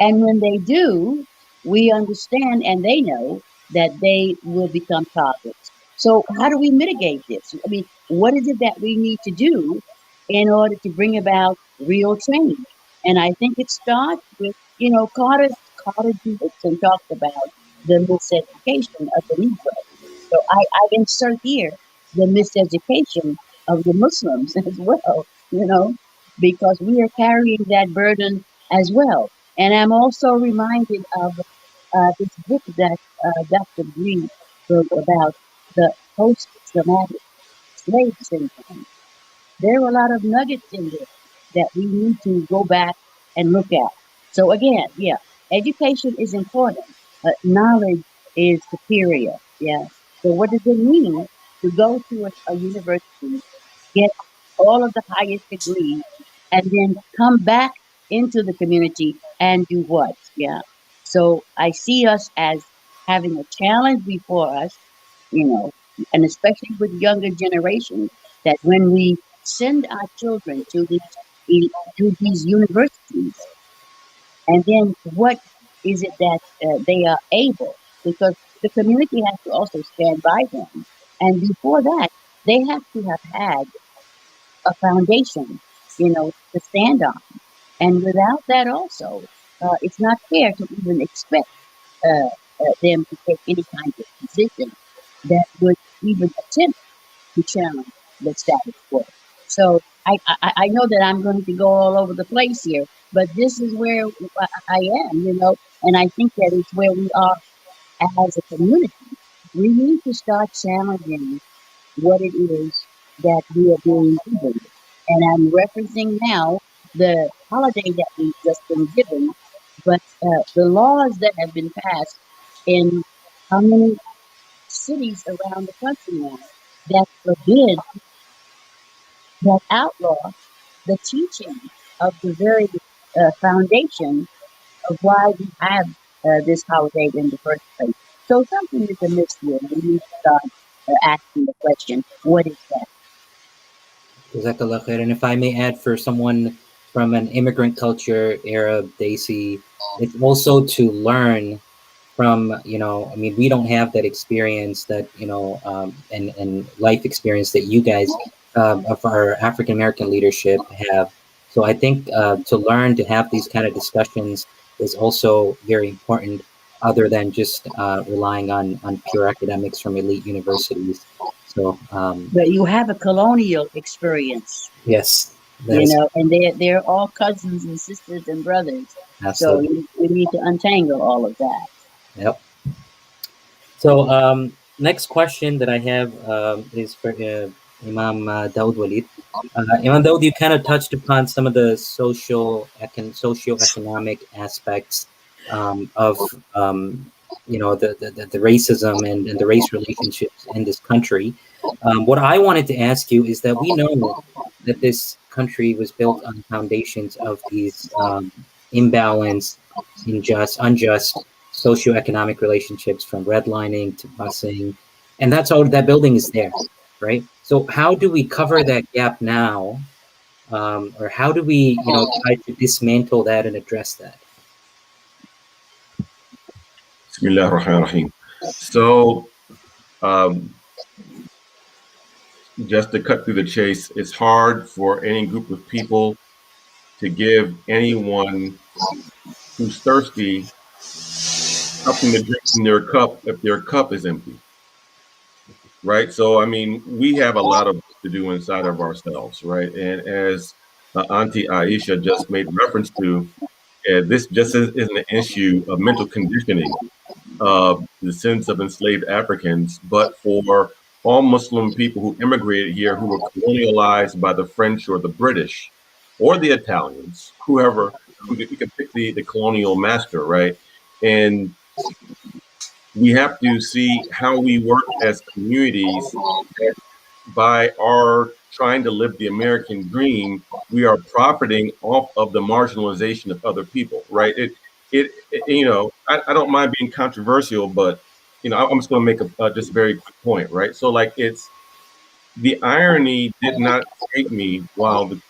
Speaker 4: And when they do, we understand and they know that they will become targets. So, how do we mitigate this? I mean, what is it that we need to do in order to bring about real change? And I think it starts with, Carter Jefferson talked about the miseducation of the Negro. So I insert here the miseducation of the Muslims as well, because we are carrying that burden as well. And I'm also reminded of this book that Dr. Green wrote about the post-traumatic slave syndrome. There are a lot of nuggets in there that we need to go back and look at. So again, yeah, education is important, but knowledge is superior. Yeah. So what does it mean to go to a university, get all of the highest degrees, and then come back into the community and do what? Yeah. So I see us as having a challenge before us, and especially with younger generations, that when we send our children to these universities, and then what is it that they are able? Because the community has to also stand by them, and before that, they have to have had a foundation, to stand on. And without that, also, it's not fair to even expect them to take any kind of position that would even attempt to challenge the status quo. So I know that I'm going to go all over the place here, but this is where I am, and I think that it's where we are as a community we need to start challenging what it is that we are being given. And I'm referencing now the holiday that we've just been given, but the laws that have been passed in how many cities around the country now that forbid, that outlaw the teaching of the very foundation of why we have this holiday in the first place. So something is amiss here. We need to start asking the question, what is that?
Speaker 1: Jazakallah khair. And if I may add, for someone from an immigrant culture, Arab, Desi, it's also to learn from, I mean, we don't have that experience that, and life experience that you guys of our African American leadership have. So I think to learn to have these kind of discussions is also very important, other than just relying on pure academics from elite universities. So
Speaker 4: But you have a colonial experience,
Speaker 1: yes,
Speaker 4: and they're all cousins and sisters and brothers.
Speaker 1: absolutely.
Speaker 4: So we need to untangle all of that.
Speaker 1: Yep. So next question that I have is for Imam Daud Walid. Imam Daud, you kind of touched upon some of the socioeconomic aspects of the racism and the race relationships in this country. What I wanted to ask you is that we know that this country was built on foundations of these imbalanced, unjust socioeconomic relationships, from redlining to busing, and that's all. That building is there, right? So how do we cover that gap now, or how do we, try to dismantle that and address that?
Speaker 5: Bismillah ar-Rahman ar-Rahim. So, just to cut through the chase, it's hard for any group of people to give anyone who's thirsty something to drink from their cup if their cup is empty, right? So, I mean, we have a lot of work to do inside of ourselves, right? And as Auntie Aisha just made reference to, this just isn't an issue of mental conditioning of the descendants of enslaved Africans, but for all Muslim people who immigrated here, who were colonialized by the French or the British or the Italians, whoever, we can pick the colonial master, right? And we have to see how we work as communities by our trying to live the American dream. We are profiting off of the marginalization of other people, right? I don't mind being controversial, but I'm just going to make a just very quick point, right? So, like, it's the irony did not escape me while the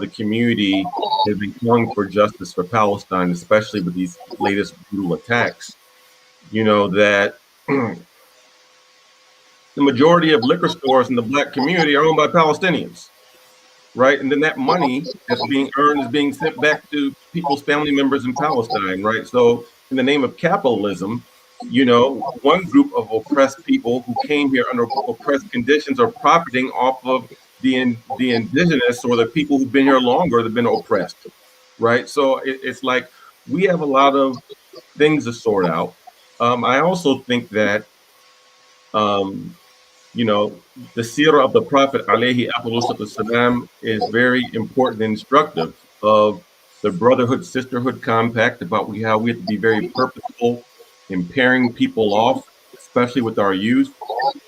Speaker 5: community has been calling for justice for Palestine, especially with these latest brutal attacks. That the majority of liquor stores in the Black community are owned by Palestinians, right? And then that money that's being earned is being sent back to people's family members in Palestine, right? So in the name of capitalism, one group of oppressed people who came here under oppressed conditions are profiting off of the indigenous, or the people who've been here longer, that have been oppressed, right? So it's like we have a lot of things to sort out. I also think that the seerah of the Prophet alayhi salam is very important and instructive of the brotherhood, sisterhood compact, about how we have to be very purposeful in pairing people off, especially with our youth.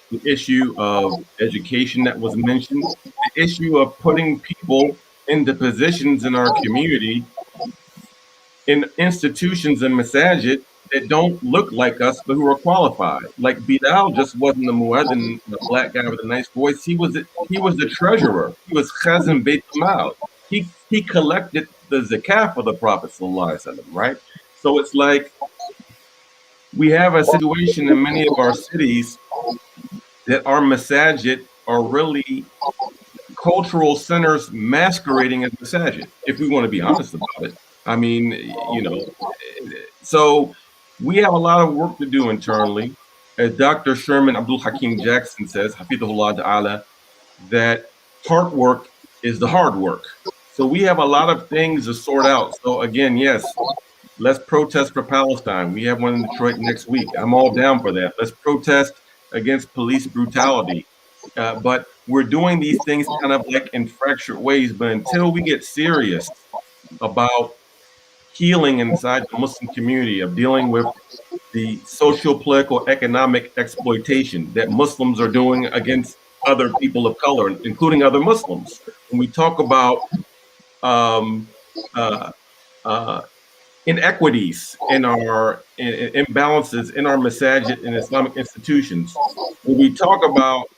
Speaker 5: The issue of education that was mentioned, the issue of putting people into positions in our community, in institutions and masajid, that don't look like us, but who are qualified. Like Bilal just wasn't the muezzin, the Black guy with a nice voice. He was the treasurer. He was Khazin Beit Mal. He collected the zakah for the Prophet ﷺ, right? So it's like we have a situation in many of our cities that our masajid are really cultural centers masquerading as masajid, if we want to be honest about it. I mean, so we have a lot of work to do internally. As Dr. Sherman Abdul Hakim Jackson says, Hafidhullah Ta'ala, that hard work is the hard work. So we have a lot of things to sort out. So again, yes, let's protest for Palestine. We have one in Detroit next week. I'm all down for that. Let's protest against police brutality. But we're doing these things kind of like in fractured ways. But until we get serious about healing inside the Muslim community, of dealing with the social, political, economic exploitation that Muslims are doing against other people of color, including other Muslims. When we talk about inequities in our imbalances in our masajid and Islamic institutions, when we talk about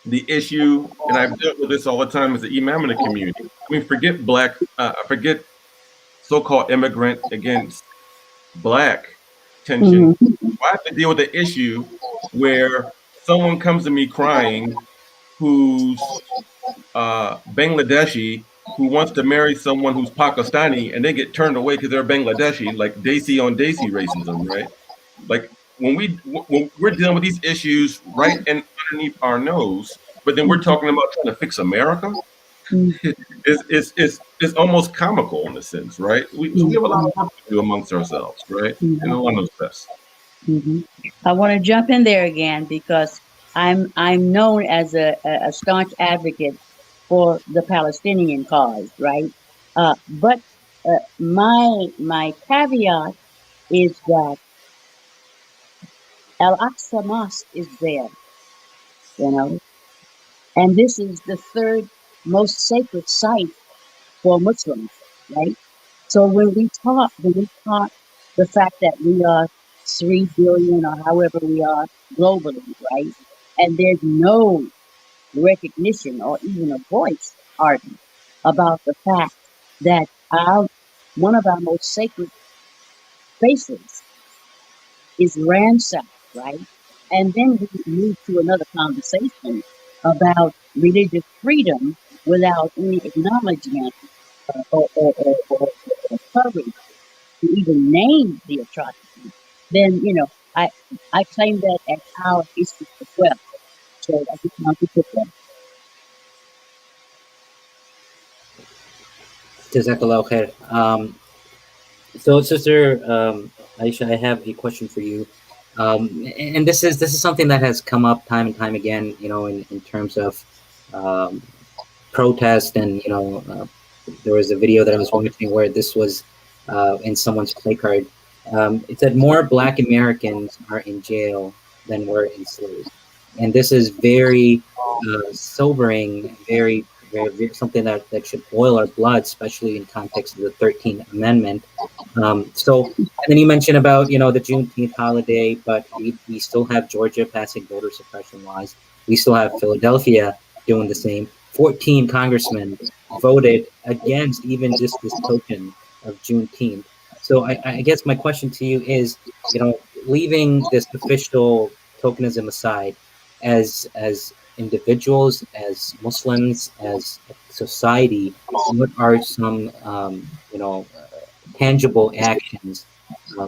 Speaker 5: the issue, and I've dealt with this all the time as an imam in the community. I mean, forget so-called immigrant against black tension. I have to deal with the issue where someone comes to me crying who's Bangladeshi, who wants to marry someone who's Pakistani, and they get turned away because they're Bangladeshi, like Desi on Desi racism, right? Like when we're dealing with these issues right underneath our nose, but then we're talking about trying to fix America. It's almost comical in a sense, right? So we have a lot of work to do amongst ourselves, right? And Allah knows best.
Speaker 4: I want to jump in there again because I'm known as a staunch advocate for the Palestinian cause, right? But my caveat is that Al-Aqsa Mosque is there, you know, and this is the third most sacred site for Muslims, right? So when we talk the fact that we are 3 billion or however we are globally, right? And there's no recognition or even a voice argument about the fact that one of our most sacred spaces is ransacked, right? And then we move to another conversation about religious freedom without any acknowledgement or courage to even name the atrocity. Then, you know, I claim that as our issue as well. So I just want to put that.
Speaker 1: Jazakallah khair. So, Sister Aisha, I have a question for you, and this is something that has come up time and time again, you know, in terms of protest, and you know, there was a video that I was watching where this was in someone's play card. It said more Black Americans are in jail than were enslaved, and this is very sobering, very something that should boil our blood, especially in context of the 13th Amendment. So, and then you mentioned about, you know, the Juneteenth holiday, but we still have Georgia passing voter suppression laws. We still have Philadelphia doing the same. 14 congressmen voted against even just this token of Juneteenth. So I guess my question to you is, you know, leaving this official tokenism aside, as individuals, as Muslims, as a society, what are some you know, tangible actions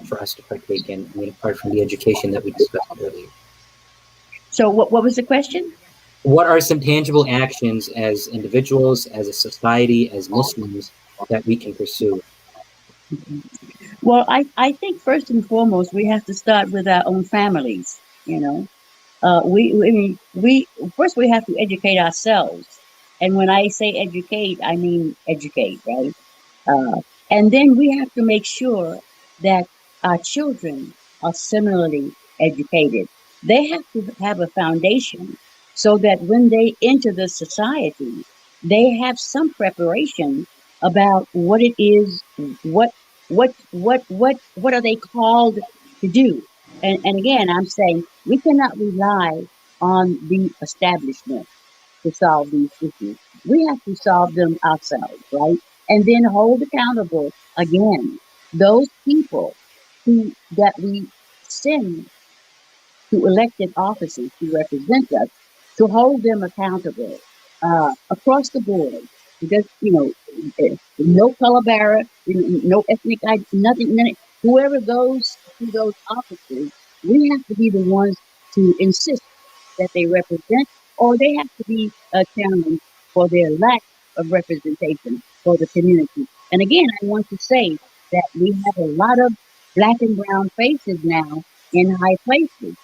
Speaker 1: for us to partake in? I mean, apart from the education that we discussed earlier.
Speaker 4: So what was the question?
Speaker 1: What are some tangible actions as individuals, as a society, as Muslims that we can pursue?
Speaker 4: Well, I think first and foremost we have to start with our own families. You know, we first we have to educate ourselves, and when I say educate, I mean educate, right? And then we have to make sure that our children are similarly educated. They have to have a foundation so that when they enter the society, they have some preparation about what it is, what are they called to do. And again, I'm saying we cannot rely on the establishment to solve these issues. We have to solve them ourselves, right? And then hold accountable again those people that we send to elected offices to represent us, to hold them accountable across the board. Because, you know, no color barrier, no ethnic, nothing. Whoever goes to those offices, we have to be the ones to insist that they represent, or they have to be challenged for their lack of representation for the community. And again, I want to say that we have a lot of Black and brown faces now in high places.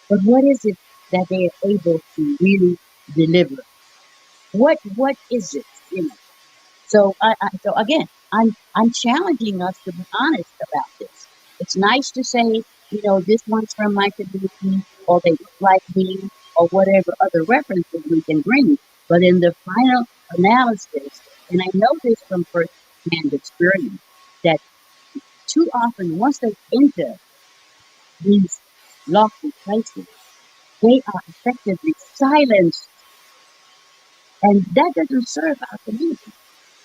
Speaker 4: But what is it that they are able to really deliver? What is it? You know. So again, I'm challenging us to be honest about this. It's nice to say, this one's from my community, or they look like me, or whatever other references we can bring. But in the final analysis, and I know this from first-hand experience, that too often once they enter these lofty places, they are effectively silenced, and that doesn't serve our community.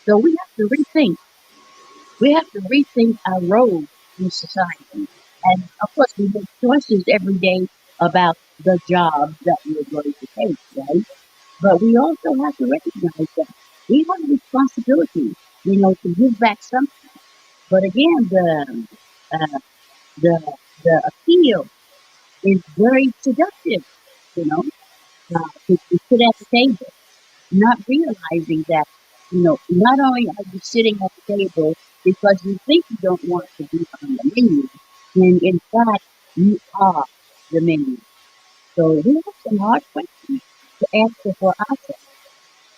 Speaker 4: So we have to rethink. We have to rethink our role in society. And of course, we make choices every day about the job that we're going to take, right? But we also have to recognize that we have a responsibility, to give back something. But again, uh, the appeal is very seductive, you know, to sit at the table, not realizing that, not only are you sitting at the table because you think you don't want to be on the menu, when in fact you are the menu. So we have some hard questions to answer for ourselves.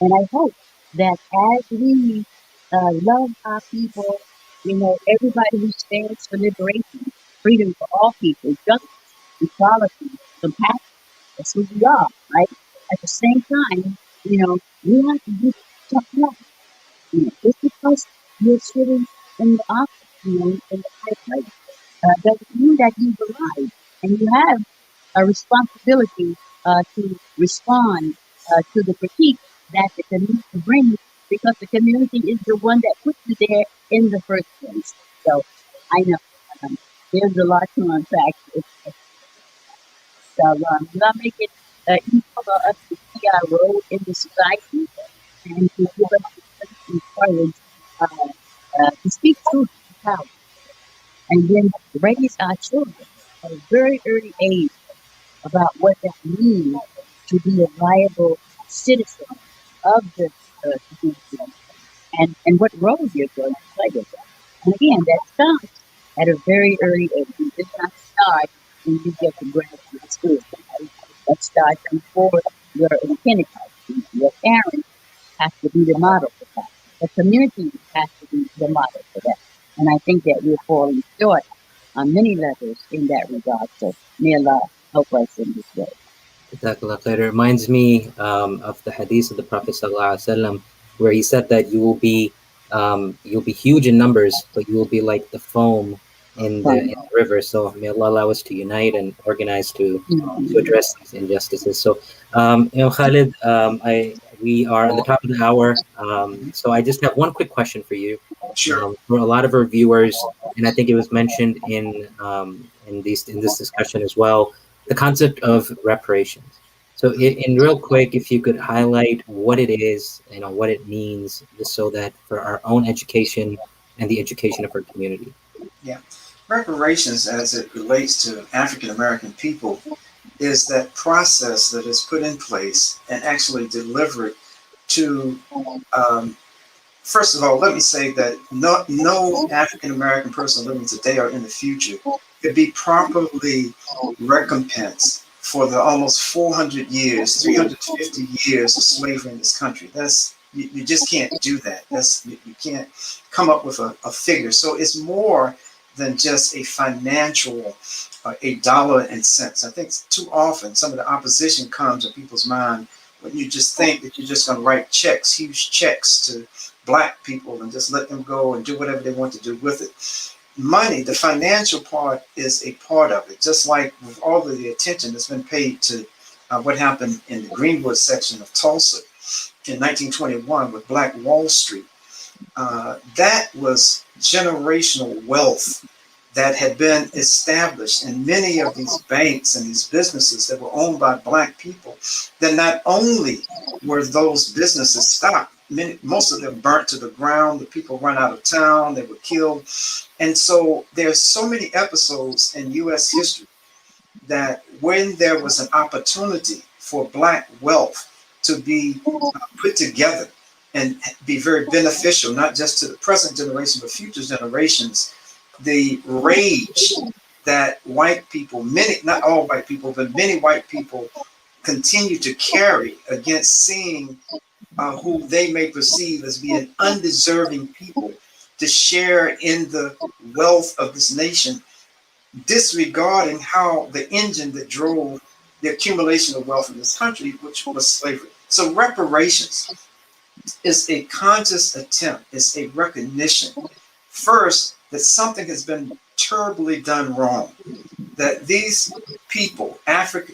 Speaker 4: And I hope that as we love our people, everybody who stands for liberation, freedom for all people, justice, equality, compassion, that's who we are, right? At the same time, we have to do something else. Just because you're sitting in the office, in the high place, doesn't mean that you arrive. And you have a responsibility to respond to the critique that the community brings, because the community is the one that put you there in the first place. So I know there's a lot to unpack. So we'll make it easy for us to see our role in the society and to give us the courage to speak truth to power, and then raise our children at a very early age about what that means to be a viable citizen of the community, and what role you're going to play with that. And again, that starts at a very early age. It does not start when you get to graduate school. Right? That starts before you're in kindergarten. Your parents have to be the model for that. The community has to be the model for that. And I think that we're falling short on many levels in that regard. So may Allah help us in this way.
Speaker 1: Jazakallah khair. It reminds me of the hadith of the Prophet ﷺ, where he said that you'll be huge in numbers, but you will be like the foam in the river. So may Allah allow us to unite and organize to address these injustices. So, Khalid, we are at the top of the hour. So I just have one quick question for you.
Speaker 2: Sure.
Speaker 1: For a lot of our viewers, and I think it was mentioned in this discussion as well, the concept of reparations. So in real quick, if you could highlight what it is, what it means, just so that for our own education and the education of our community.
Speaker 2: Yeah. Reparations, as it relates to African American people, is that process that is put in place and actually delivered to, first of all, let me say that no African American person living today or in the future could be properly recompensed for the almost 400 years, 350 years of slavery in this country. You just can't do that. You can't come up with a figure. So it's more than just a financial, a dollar and cents. I think too often some of the opposition comes to people's mind when you just think that you're just going to write checks, huge checks to Black people and just let them go and do whatever they want to do with it. Money, the financial part, is a part of it, just like with all of the attention that's been paid to what happened in the Greenwood section of Tulsa in 1921 with Black Wall Street. That was generational wealth that had been established in many of these banks and these businesses that were owned by Black people. Then not only were those businesses stopped, most of them burnt to the ground, the people run out of town, they were killed. And so there's so many episodes in US history that when there was an opportunity for Black wealth to be put together and be very beneficial, not just to the present generation, but future generations, the rage that white people, many, not all white people, but many white people continue to carry against seeing who they may perceive as being undeserving people to share in the wealth of this nation, disregarding how the engine that drove the accumulation of wealth in this country, which was slavery. So reparations is a conscious attempt, it's a recognition, first, that something has been terribly done wrong, that these people,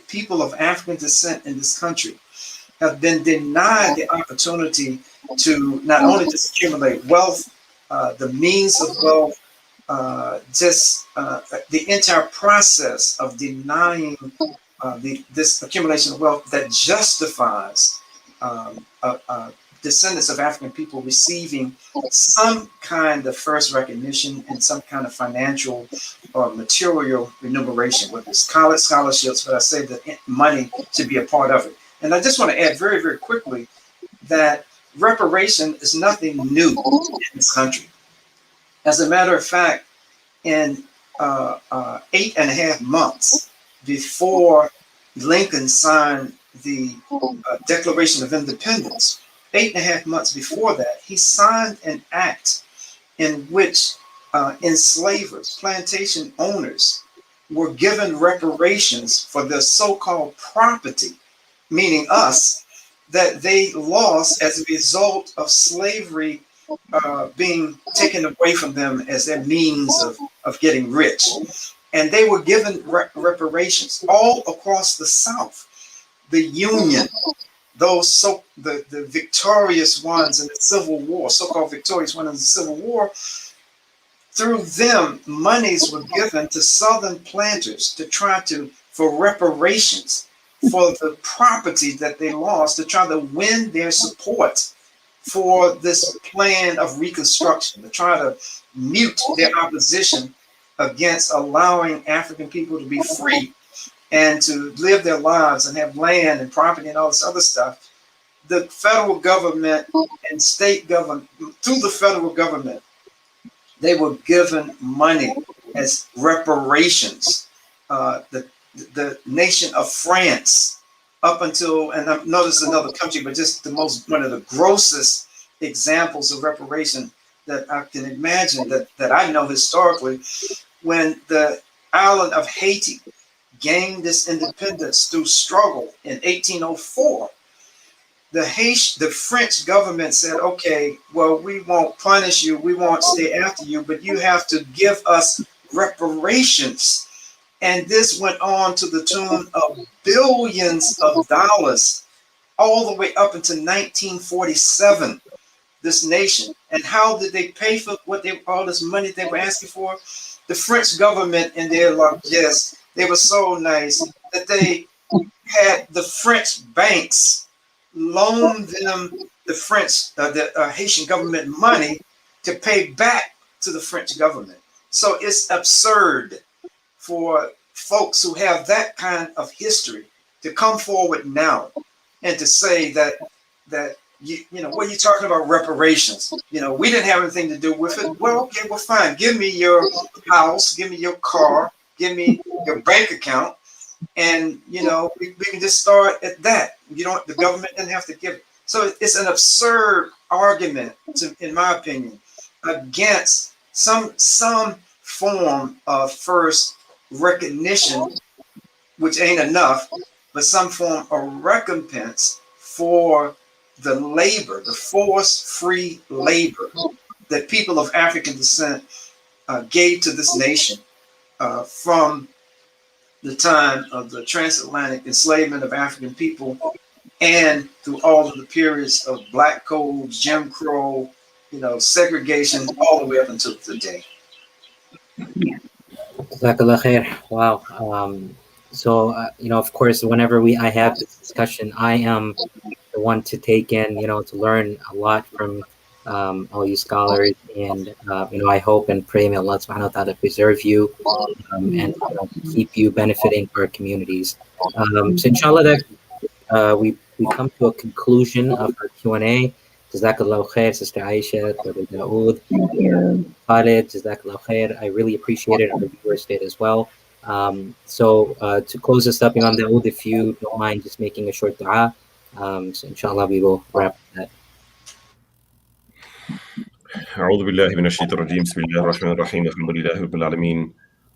Speaker 2: people of African descent in this country, have been denied the opportunity to not only just accumulate wealth, the means of wealth, the entire process of denying this accumulation of wealth that justifies descendants of African people receiving some kind of first recognition and some kind of financial or material remuneration, whether it's college scholarships, but I say that money should be a part of it. And I just want to add very, very quickly that reparation is nothing new in this country. As a matter of fact, in 8.5 months before Lincoln signed the Declaration of Independence, 8.5 months before that, he signed an act in which enslavers, plantation owners, were given reparations for their so-called property, meaning us, that they lost as a result of slavery being taken away from them as their means of getting rich. And they were given reparations all across the South. The Union, those the victorious ones in the Civil War, so-called victorious ones in the Civil War, through them, monies were given to Southern planters to try to, for reparations for the property that they lost, to try to win their support for this plan of Reconstruction, to try to mute their opposition against allowing African people to be free and to live their lives and have land and property and all this other stuff. The federal government and state government, through the federal government, they were given money as reparations. The nation of France, up until, and I know this is another country, but just one of the grossest examples of reparation that I can imagine, that I know historically, when the island of Haiti gained its independence through struggle in 1804, the French government said, okay, well, we won't punish you, we won't stay after you, but you have to give us reparations. And this went on to the tune of billions of dollars, all the way up until 1947, this nation. And how did they pay for all this money they were asking for? The French government, in their largesse, they were so nice that they had the French banks loan them the Haitian government money to pay back to the French government. So it's absurd for folks who have that kind of history to come forward now and to say that you know, what are you talking about reparations? You know, we didn't have anything to do with it. Well, okay, well, fine. Give me your house, give me your car, give me your bank account, and you know, we can just start at that. You know, the government didn't have to give it. So it's an absurd argument, in my opinion, against some form of first recognition, which ain't enough, but some form of recompense for the labor, the force-free labor that people of African descent gave to this nation from the time of the transatlantic enslavement of African people and through all of the periods of black codes, Jim Crow, you know, segregation, all the way up until today.
Speaker 1: Jazakallah khair. Wow. So, you know, of course, whenever I have this discussion, I am the one to take in, you know, to learn a lot from all you scholars. And, you know, I hope and pray may Allah subhanahu wa ta'ala preserve you and you know, keep you benefiting for our communities. So inshallah, that we come to a conclusion of our Q&A. Jazakallah khair, Sister Aisha, Brother Dawood,
Speaker 4: Thank you.
Speaker 1: Khalid, Jazakallah khair. I really appreciate it. Our viewers did as well. So to close this up, Imam Dawood, if you don't mind just making a short dua, so inshallah we will wrap that.
Speaker 5: أعوذ بالله من الشيطان الرجيم بسم الله الرحمن الرحيم الحمد لله رب العالمين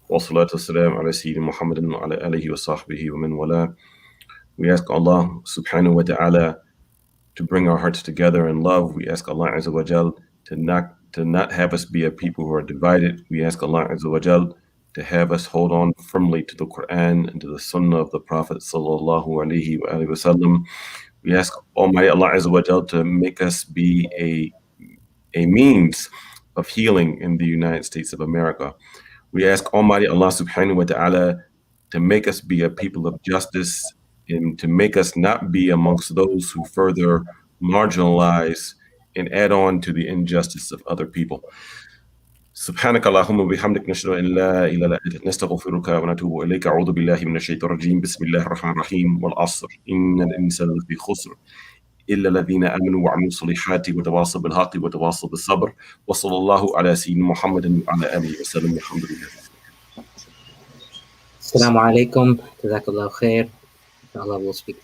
Speaker 5: والصلاة والسلام على سيدنا محمد وعلى آله وصحبه ومن والاه. We ask Allah subhanahu wa ta'ala to bring our hearts together in love. We ask Allah Azza wa Jal to not have us be a people who are divided. We ask Allah Azza wa Jal to have us hold on firmly to the Qur'an and to the Sunnah of the Prophet sallallahu alaihi wasallam. We ask Almighty Allah Azza wa Jal to make us be a means of healing in the United States of America. We ask Almighty Allah subhanahu wa ta'ala to make us be a people of justice and to make us not be amongst those who further marginalize and add on to the injustice of other people. سبحانك اللهم وبحمدك نشهد أن لا إله إلا أنت نستغفرك ونتوب إليك أعوذ بالله من الشيطان الرجيم بسم الله الرحمن الرحيم والعصر إن الإنسان لفي خسر إلا الذين آمنوا وعملوا الصالحات وتواصوا بالحق وتواصوا بالصبر وصلى الله على سيدنا محمد وعلى آله وسلم الحمد لله.
Speaker 1: Assalamu alaikum. Jazakallah khair. Inshallah we'll speak